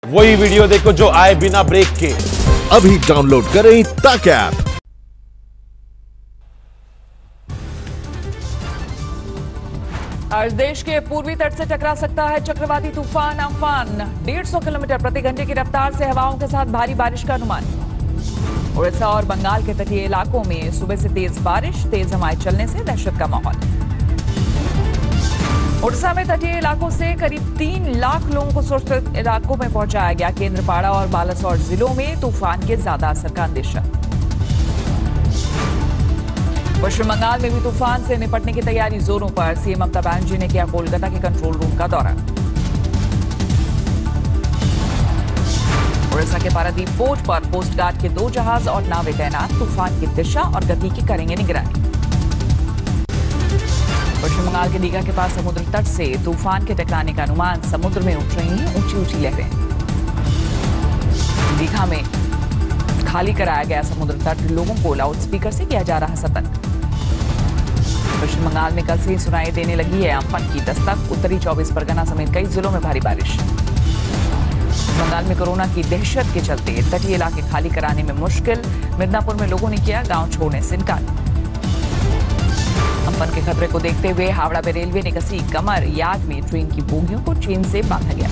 वही वीडियो देखो जो आए बिना ब्रेक के। अभी डाउनलोड करें तक ऐप। आज देश के पूर्वी तट से टकरा सकता है चक्रवाती तूफान अम्फान। 150 किलोमीटर प्रति घंटे की रफ्तार से हवाओं के साथ भारी बारिश का अनुमान। उड़ीसा और बंगाल के तटीय इलाकों में सुबह से तेज बारिश, तेज हवाएं चलने से दहशत का माहौल। उड़ीसा में तटीय इलाकों से करीब 3 लाख लोगों को सुरक्षित इलाकों में पहुंचाया गया। केंद्रपाड़ा और बालासोर जिलों में तूफान के ज्यादा असर का अंदेशा। पश्चिम बंगाल में भी तूफान से निपटने की तैयारी जोरों पर। सीएम ममता बनर्जी ने किया कोलकाता के कंट्रोल रूम का दौरा। उड़ीसा के पारादीप पोर्ट पर कोस्ट गार्ड के 2 जहाज और नावें तैनात। तूफान की दिशा और गति की करेंगे निगरानी। पश्चिम बंगाल के दीघा के पास समुद्र तट से तूफान के टकराने का अनुमान। समुद्र में उठ रही हैं ऊंची ऊंची लहरें। दीघा में खाली कराया गया समुद्र तट, लोगों को लाउड स्पीकर से किया जा रहा सतर्क। पश्चिम बंगाल में कल से ही सुनाई देने लगी है अम्फन की दस्तक। उत्तरी 24 परगना समेत कई जिलों में भारी बारिश। बंगाल में कोरोना की दहशत के चलते तटीय इलाके खाली कराने में मुश्किल। मिदनापुर में लोगों ने किया गांव छोड़ने से इनकार। अम्फन के खतरे को देखते हुए हावड़ा में रेलवे ने कसी कमर। यार्ड में ट्रेन की बोगियों को चेन से बांधा गया।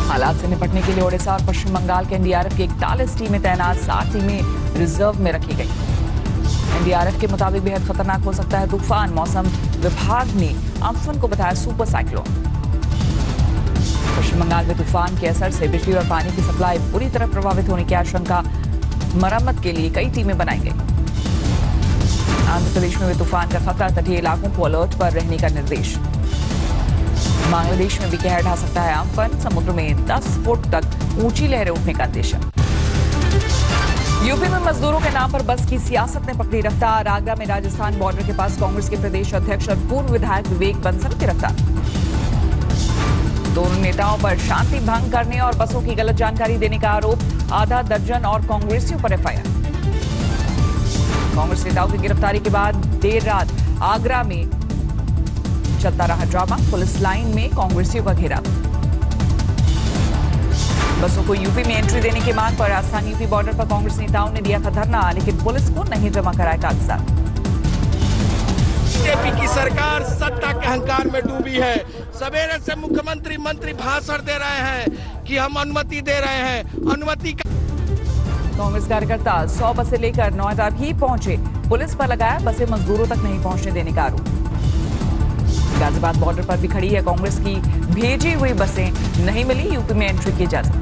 हालात से निपटने के लिए उड़ीसा और पश्चिम बंगाल के एनडीआरएफ की 41 टीमें तैनात, 7 टीमें रिजर्व में रखी गई। एनडीआरएफ के मुताबिक बेहद खतरनाक हो सकता है तूफान। मौसम विभाग ने अम्फन को बताया सुपर साइक्लोन। पश्चिम बंगाल में तूफान के असर से बिजली और पानी की सप्लाई पूरी तरह प्रभावित होने की आशंका। मरम्मत के लिए कई टीमें बनाई गई। आंध्र प्रदेश में भी तूफान का खतरा, तटीय इलाकों को अलर्ट पर रहने का निर्देश। बांग्लादेश में भी कहर ढा सकता है अम्फन। समुद्र में 10 फुट तक ऊंची लहरें उठने का अंदेशा। यूपी में मजदूरों के नाम पर बस की सियासत ने पकड़ी रफ्तार। आगरा में राजस्थान बॉर्डर के पास कांग्रेस के प्रदेश अध्यक्ष और पूर्व विधायक विवेक बंसल गिरफ्तार। दोनों नेताओं पर शांति भंग करने और बसों की गलत जानकारी देने का आरोप। आधा दर्जन और कांग्रेसियों पर एफआईआर। कांग्रेस नेताओं की गिरफ्तारी के बाद देर रात आगरा में चलता रहा ड्रामा। पुलिस लाइन में कांग्रेसियों का घेराव। बसों को यूपी में एंट्री देने की मांग पर राजस्थान यूपी बॉर्डर पर कांग्रेस नेताओं ने दिया था धरना, लेकिन पुलिस को नहीं जमा कराए कागजात। बीजेपी की सरकार सत्ता के अहंकार में डूबी है। सवेरे से मुख्यमंत्री मंत्री भाषण दे रहे हैं कि हम अनुमति दे रहे हैं। अनुमति कांग्रेस कार्यकर्ता 100 बसें लेकर नोएडा भी पहुंचे। पुलिस पर लगाया बसें मजदूरों तक नहीं पहुंचने देने का आरोप। गाजियाबाद बॉर्डर पर भी खड़ी है कांग्रेस की भेजी हुई बसें, नहीं मिली यूपी में एंट्री की इजाजत।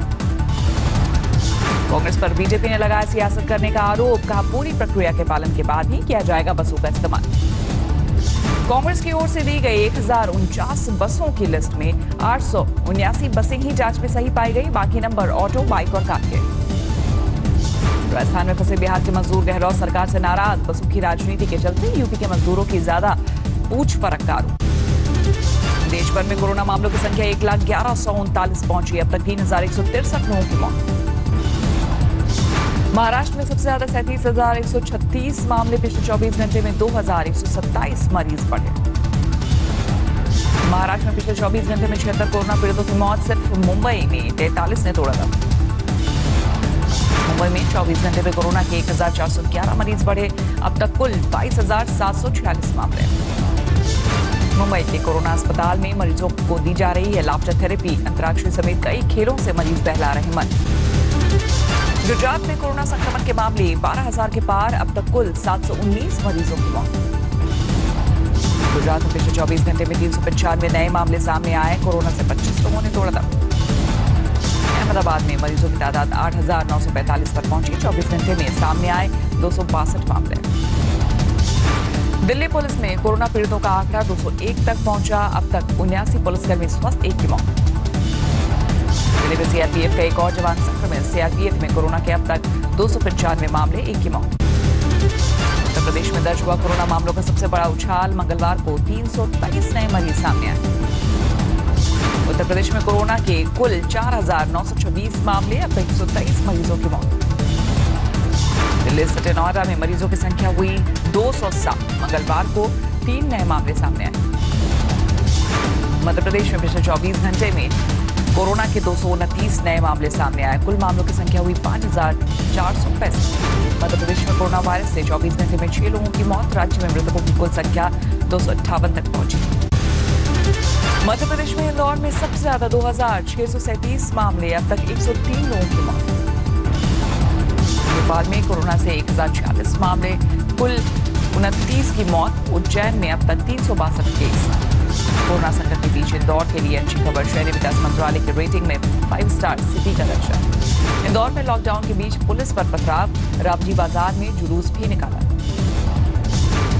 कांग्रेस पर बीजेपी ने लगाया सियासत करने का आरोप। कहा पूरी प्रक्रिया के पालन के बाद ही किया जाएगा बसों का इस्तेमाल। कांग्रेस की ओर से दी गई 1049 बसों की लिस्ट में 879 बसें ही जांच में सही पाई गई। बाकी नंबर ऑटो, बाइक और कार के। राजस्थान में फंसे बिहार के मजदूर गहलोत सरकार से नाराज। बसों की राजनीति के चलते यूपी के मजदूरों की ज्यादा पूछ परख का आरोप। देश भर में कोरोना मामलों की संख्या 1,1139 पहुंची। अब तक 3,163 लोगों की मौत। महाराष्ट्र में सबसे ज्यादा 37,136 मामले। पिछले 24 घंटे में 2,127 मरीज बढ़े। महाराष्ट्र में पिछले 24 घंटे में 76 कोरोना पीड़ितों की मौत। सिर्फ मुंबई में 43 ने तोड़ा था। मुंबई में 24 घंटे में कोरोना के 1,411 मरीज बढ़े। अब तक कुल 22,746 मामले। मुंबई के कोरोना अस्पताल में मरीजों को दी जा रही है लाफ्टर थेरेपी। अंतर्राष्ट्रीय समेत कई खेलों से मरीज बहला रहे मन। गुजरात में कोरोना संक्रमण के मामले 12,000 के पार। अब तक कुल 719 मरीजों की मौत। गुजरात में पिछले 24 घंटे में 395 नए मामले सामने आए। कोरोना से 25 लोगों ने तोड़ा दम। अहमदाबाद में मरीजों की तादाद 8,945 पर पहुंची। 24 घंटे में सामने आए 262 मामले। दिल्ली पुलिस में कोरोना पीड़ितों का आंकड़ा 201 तक पहुंचा। अब तक 79 पुलिसकर्मी स्वस्थ, 1 की मौत। दिल्ली में सीआरपीएफ का एक और जवान संक्रमित। सीआरपीएफ में कोरोना के अब तक 295 मामले, 1 की मौत। उत्तर प्रदेश में दर्ज हुआ कोरोना मामलों का सबसे बड़ा उछाल। मंगलवार को 323 नए मरीज सामने आए। उत्तर प्रदेश में कोरोना के कुल 4,926 मामले। अब तक 123 मरीजों की मौत। दिल्ली स्थित नोएडा में मरीजों की संख्या हुई 207। मंगलवार को 3 नए मामले सामने आए। मध्य प्रदेश में पिछले 24 घंटे में कोरोना के 229 नए मामले सामने आए। कुल मामलों की संख्या हुई 5,465। मध्य प्रदेश में कोरोना वायरस से 24 घंटे में 6 लोगों की मौत। राज्य में मृतकों की कुल संख्या 258 तक पहुंची। मध्य प्रदेश में इंदौर में सबसे ज्यादा 2,637 मामले, अब तक 103 लोगों की मौत। भोपाल में कोरोना से 1,046 मामले, कुल 29 की मौत। उज्जैन में अब तक 362 केस। कोरोना संकट के बीच इंदौर के लिए अच्छी खबर। शहरी विकास मंत्रालय की रेटिंग में 5 स्टार सिटी का दर्जा। इंदौर में लॉकडाउन के बीच पुलिस पर पथराव, रावजी बाजार में जुलूस भी निकाला।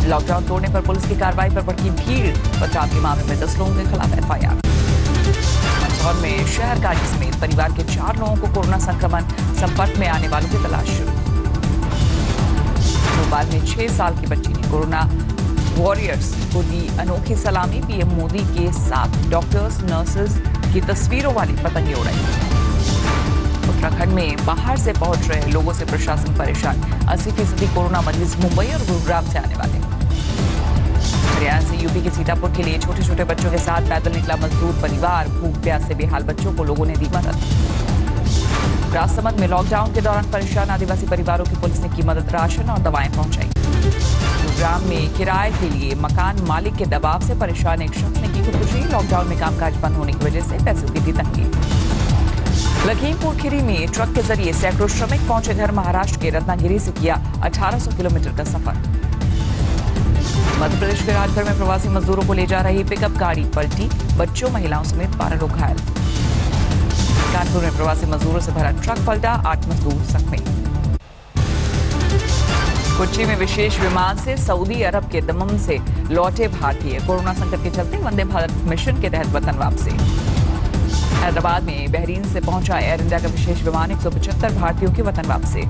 लॉकडाउन तोड़ने पर पुलिस की कार्रवाई पर भड़की भीड़। पथराव के मामले में 10 लोगों के खिलाफ FIR। मंदसौर में शहर काजी समेत परिवार के 4 लोगों को कोरोना संक्रमण, संपर्क में आने वालों की तलाश शुरू। भोपाल में 6 साल की बच्ची ने कोरोना वॉरियर्स को दी अनोखी सलामी। PM मोदी के साथ डॉक्टर्स, नर्सेज की तस्वीरों वाली पतंगे उड़ाई। उत्तराखंड में बाहर से पहुंच रहे लोगों से प्रशासन परेशान। 80% कोरोना मरीज मुंबई और गुरुग्राम से आने वाले। हरियाणा से यूपी के सीतापुर के लिए छोटे छोटे बच्चों के साथ पैदल निकला मजदूर परिवार। भूख प्यास से बेहाल बच्चों को लोगों ने दी मदद। राजसमंद में लॉकडाउन के दौरान परेशान आदिवासी परिवारों की पुलिस ने की मदद, राशन और दवाएं पहुंचाई। गुरुग्राम में किराए के लिए मकान मालिक के दबाव से परेशान एक शख्स ने की खुदकुशी। लॉकडाउन में कामकाज बंद होने की वजह से पैसों की थी तंगी। लखीमपुर खीरी में ट्रक के जरिए सैकड़ों श्रमिक पहुंचे घर। महाराष्ट्र के रत्नागिरी से किया 1800 किलोमीटर का सफर। मध्य प्रदेश के राजगढ़ में प्रवासी मजदूरों को ले जा रही पिकअप गाड़ी पलटी, बच्चों महिलाओं समेत 12 लोग घायल। कानपुर में प्रवासी मजदूरों से भरा ट्रक पलटा, 8 मजदूर जख्मी। कोच्चि में विशेष विमान से सऊदी अरब के दमम से लौटे भारतीय। कोरोना संकट के चलते वंदे भारत मिशन के तहत वतन वापसी। हैदराबाद में बहरीन से पहुंचा एयर इंडिया का विशेष विमान, 175 भारतीयों की वतन वापसी।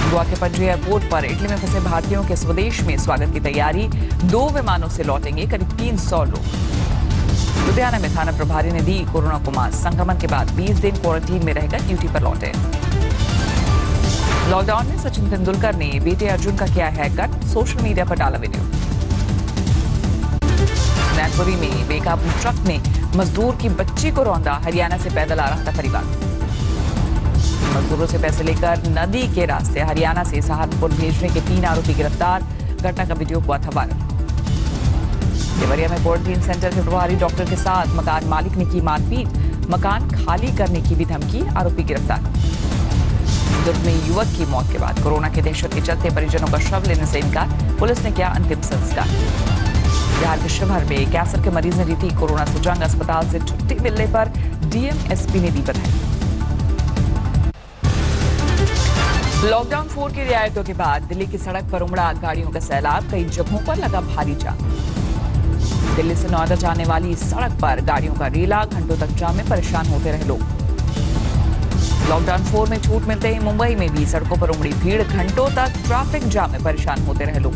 गोवा के पणजी एयरपोर्ट पर इटली में फंसे भारतीयों के स्वदेश में स्वागत की तैयारी। 2 विमानों से लौटेंगे करीब 300 लोग। लुधियाना में थाना प्रभारी ने दी कोरोना को मात। संक्रमण के बाद 20 दिन क्वारंटीन में रहकर ड्यूटी पर लौटे। लॉकडाउन में सचिन तेंदुलकर ने बेटे अर्जुन का किया हेयर कट, सोशल मीडिया पर डाला वीडियो। नैनपुरी में बेकाबू ट्रक ने मजदूर की बच्ची को रौंदा। हरियाणा से पैदल आ रहा था परिवार। मजदूरों से पैसे लेकर नदी के रास्ते हरियाणा से सहारनपुर भेजने के 3 आरोपी गिरफ्तार। घटना का वीडियो हुआ था वायरल। देवरिया में क्वारंटीन सेंटर के प्रभारी डॉक्टर के साथ मकान मालिक ने की मारपीट। मकान खाली करने की भी धमकी, आरोपी गिरफ्तार। दुर्ग में युवक की मौत के बाद कोरोना की दहशत के चलते परिजनों का शव लेने से इनकार। पुलिस ने किया अंतिम संस्कार। बिहार के शिवहर में कैंसर के मरीज ने दी थी कोरोना से जंग। अस्पताल से छुट्टी मिलने पर DM SP ने दी बधाई। लॉकडाउन 4 की रियायतों के बाद दिल्ली की सड़क पर उमड़ा गाड़ियों का सैलाब। कई जगहों पर लगा भारी जाम। दिल्ली से नोएडा जाने वाली सड़क पर गाड़ियों का रेला, घंटों तक जाम में परेशान होते रहे लोग। लॉकडाउन 4 में छूट मिलते ही मुंबई में भी सड़कों पर उमड़ी भीड़। घंटों तक ट्रैफिक जाम में परेशान होते रहे लोग।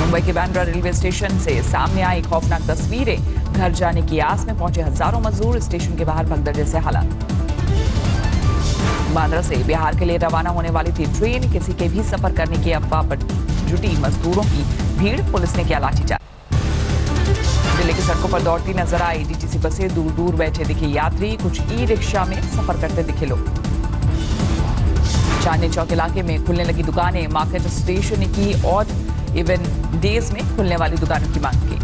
मुंबई के बांद्रा रेलवे स्टेशन से सामने आई खौफनाक तस्वीरें। घर जाने की आस में पहुंचे हजारों मजदूर। स्टेशन के बाहर भगदड़ जैसे हालात। बांद्रा से बिहार के लिए रवाना होने वाली थी ट्रेन। किसी के भी सफर करने की अफवाह पर जुटी मजदूरों की भीड़। पुलिस ने किया लाठीचार्ज। दिल्ली की सड़कों पर दौड़ती नजर आई DTC बसें। दूर दूर बैठे दिखे यात्री। कुछ ई-रिक्शा में सफर करते दिखे लोग। चांदनी चौक इलाके में खुलने लगी दुकानें। मार्केट स्टेशन ने की ऑड इवन डेज में खुलने वाली दुकानों की मांग की।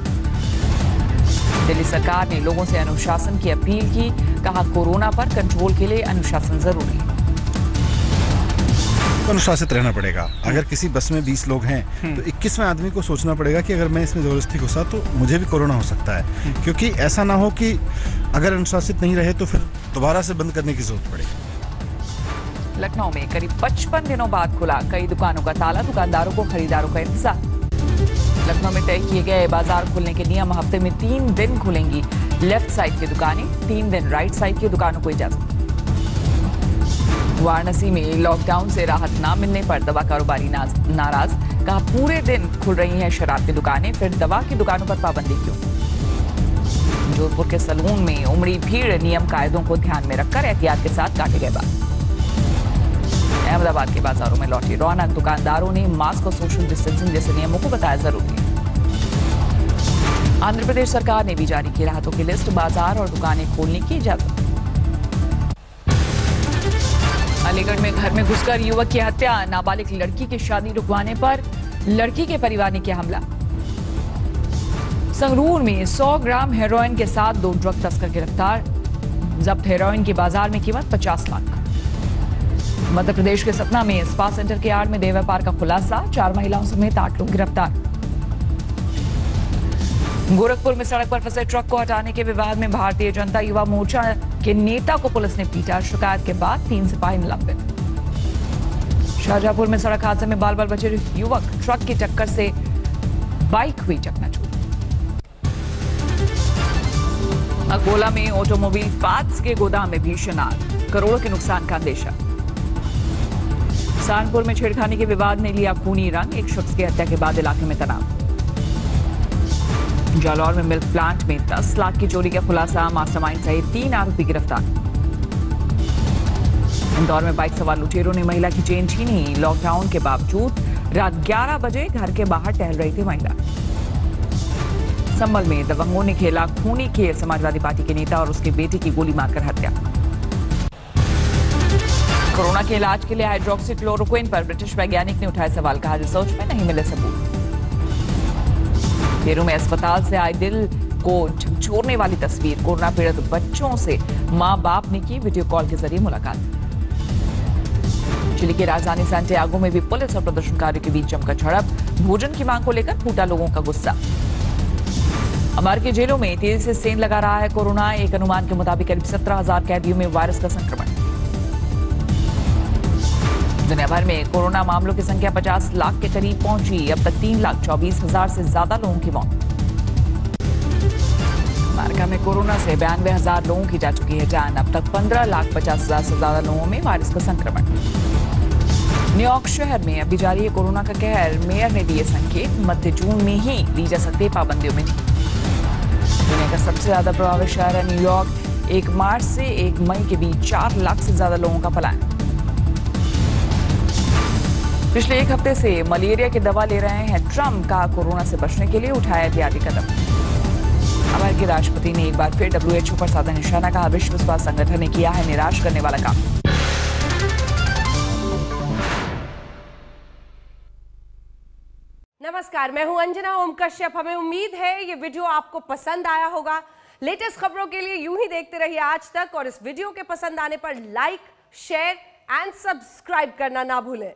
दिल्ली सरकार ने लोगों से अनुशासन की अपील की। कहा कोरोना पर कंट्रोल के लिए अनुशासन जरूरी है। अनुशासित रहना पड़ेगा। अगर किसी बस में 20 लोग हैं तो 21वें आदमी को सोचना पड़ेगा कि अगर मैं इसमें जबरदस्ती घुसा तो मुझे भी कोरोना हो सकता है। क्योंकि ऐसा ना हो कि अगर अनुशासित नहीं रहे तो फिर दोबारा से बंद करने की जरूरत पड़ेगी। लखनऊ में करीब 55 दिनों बाद खुला कई दुकानों का ताला। दुकानदारों को खरीदारों का इंतजार। लखनऊ में तय किए गए बाजार खुलने के नियम। हफ्ते में 3 दिन खुलेंगी लेफ्ट साइड की दुकानें, 3 दिन राइट साइड की दुकानों को इजाजत। वाराणसी में लॉकडाउन से राहत न मिलने पर दवा कारोबारी नाराज। कहा पूरे दिन खुल रही हैं शराब की दुकानें, फिर दवा की दुकानों पर पाबंदी क्यों। जोधपुर के सलून में उमड़ी भीड़। नियम कायदों को ध्यान में रखकर एहतियात के साथ काटे गए बाल। अहमदाबाद के बाजारों में लौटी रौनक। दुकानदारों ने मास्क और सोशल डिस्टेंसिंग जैसे नियमों को बताया जरूरी। आंध्र प्रदेश सरकार ने भी जारी की राहतों की लिस्ट, बाजार और दुकानें खोलने की इजाजत। अलीगढ़ में घर में घुसकर युवक की हत्या, नाबालिग लड़की की शादी रुकवाने पर लड़की के परिवार ने किया हमला। संगरूर में 100 ग्राम हेरोइन के साथ 2 ड्रग तस्कर गिरफ्तार, जब्त हेरोइन की बाजार में कीमत 50 लाख। मध्य प्रदेश के सतना में स्पा सेंटर के आड़ में देह व्यापार का खुलासा, 4 महिलाओं समेत 8 लोग गिरफ्तार। गोरखपुर में सड़क पर फंसे ट्रक को हटाने के विवाद में भारतीय जनता युवा मोर्चा के नेता को पुलिस ने पीटा, शिकायत के बाद 3 सिपाही निलंबित। शाहजहांपुर में सड़क हादसे में बाल बाल बचे युवक, ट्रक की टक्कर से बाइक हुई चकनाचूर। अकोला में ऑटोमोबाइल पार्ट्स के गोदाम में भीषण आग, करोड़ों के नुकसान का अंदेशा। सहारनपुर में छेड़खानी के विवाद ने लिया खूनी रंग, एक शख्स की हत्या के बाद इलाके में तनाव। जालौर में मिल्क प्लांट में 10 लाख की चोरी का खुलासा, मास्टरमाइंड सहित 3 आरोपी गिरफ्तार। इंदौर में बाइक सवार लुटेरों ने महिला की चेन छीनी, लॉकडाउन के बावजूद रात 11 बजे घर के बाहर टहल रही थी महिला। संभल में दबंगों ने खेला खूनी खेल, समाजवादी पार्टी के नेता और उसके बेटे की गोली मारकर हत्या। कोरोना के इलाज के लिए हाइड्रोक्सीक्लोरोक्विन पर ब्रिटिश वैज्ञानिक ने उठाए सवाल, कहा रिसर्च में नहीं मिले सबूत। पेरू में अस्पताल से आए दिल को झकझोरने वाली तस्वीर, कोरोना पीड़ित बच्चों से मां बाप ने की वीडियो कॉल के जरिए मुलाकात। चिली की राजधानी सैंटियागो में भी पुलिस और प्रदर्शनकारियों के बीच जमकर झड़प, भोजन की मांग को लेकर फूटा लोगों का गुस्सा। अमेरिकी जेलों में तेजी से सेंध लगा रहा है कोरोना, एक अनुमान के मुताबिक करीब 17,000 कैदियों में वायरस का संक्रमण। दुनिया भर में कोरोना मामलों की संख्या 50 लाख के करीब पहुंची, अब तक 3,24,000 से ज्यादा लोगों की मौत। अमेरिका में कोरोना से 92,000 लोगों की जा चुकी है जान, अब तक 15,50,000 से ज्यादा लोगों में वायरस का संक्रमण। न्यूयॉर्क शहर में अभी जारी है कोरोना का कहर, मेयर ने दिए संकेत, मध्य जून में ही ली जा सकती है पाबंदियों में ढील। दुनिया का सबसे ज्यादा प्रभावित शहर है न्यूयॉर्क, 1 मार्च से 1 मई के बीच 4 लाख से ज्यादा लोगों का पलायन। पिछले 1 हफ्ते से मलेरिया की दवा ले रहे हैं ट्रंप, का कोरोना से बचने के लिए उठाया एहतियाती कदम। अमेरिकी राष्ट्रपति ने एक बार फिर WHO पर साधा निशाना, कहा विश्व स्वास्थ्य संगठन ने किया है निराश करने वाला काम। नमस्कार, मैं हूं अंजना ओम कश्यप। हमें उम्मीद है ये वीडियो आपको पसंद आया होगा। लेटेस्ट खबरों के लिए यूं ही देखते रहिए आज तक, और इस वीडियो के पसंद आने पर लाइक, शेयर एंड सब्सक्राइब करना ना भूलें।